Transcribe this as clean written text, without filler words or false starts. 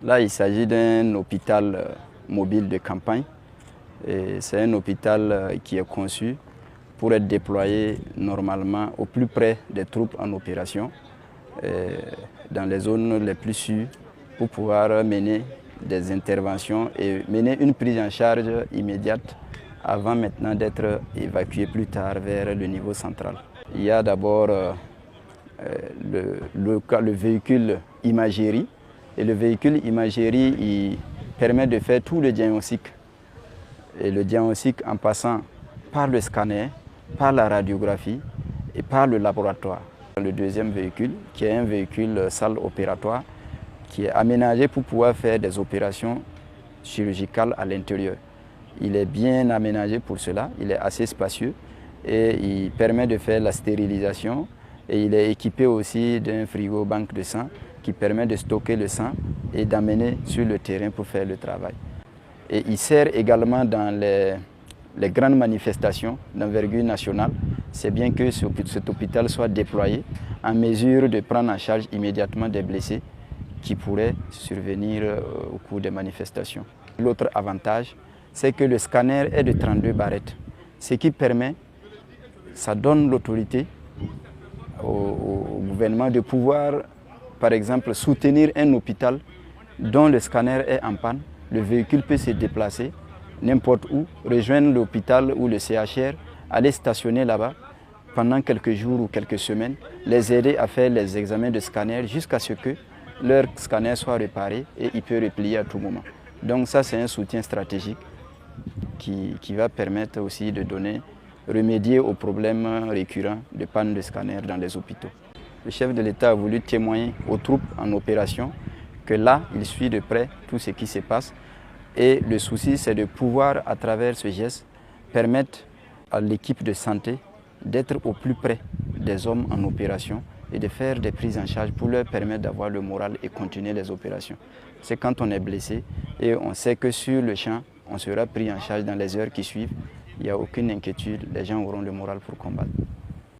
Là, il s'agit d'un hôpital mobile de campagne. C'est un hôpital qui est conçu pour être déployé normalement au plus près des troupes en opération, dans les zones les plus sûres, pour pouvoir mener des interventions et mener une prise en charge immédiate avant maintenant d'être évacué plus tard vers le niveau central. Il y a d'abord le véhicule imagerie. Et le véhicule imagerie, il permet de faire tout le diagnostic. Et le diagnostic en passant par le scanner, par la radiographie et par le laboratoire. Le deuxième véhicule, qui est un véhicule salle opératoire, qui est aménagé pour pouvoir faire des opérations chirurgicales à l'intérieur. Il est bien aménagé pour cela, il est assez spacieux et il permet de faire la stérilisation. Et il est équipé aussi d'un frigo banque de sang qui permet de stocker le sang et d'amener sur le terrain pour faire le travail. Et il sert également dans les grandes manifestations d'envergure nationale. C'est bien que cet hôpital soit déployé en mesure de prendre en charge immédiatement des blessés qui pourraient survenir au cours des manifestations. L'autre avantage, c'est que le scanner est de 32 barrettes, ce qui permet, ça donne l'autorité au gouvernement de pouvoir, par exemple, soutenir un hôpital dont le scanner est en panne. Le véhicule peut se déplacer n'importe où, rejoindre l'hôpital ou le CHR, aller stationner là-bas pendant quelques jours ou quelques semaines, les aider à faire les examens de scanner jusqu'à ce que leur scanner soit réparé et il peut replier à tout moment. Donc ça, c'est un soutien stratégique qui va permettre aussi de remédier aux problèmes récurrents de panne de scanner dans les hôpitaux. Le chef de l'État a voulu témoigner aux troupes en opération que là, il suit de près tout ce qui se passe. Et le souci, c'est de pouvoir, à travers ce geste, permettre à l'équipe de santé d'être au plus près des hommes en opération et de faire des prises en charge pour leur permettre d'avoir le moral et continuer les opérations. C'est quand on est blessé et on sait que sur le champ, on sera pris en charge dans les heures qui suivent. Il n'y a aucune inquiétude, les gens auront le moral pour combattre.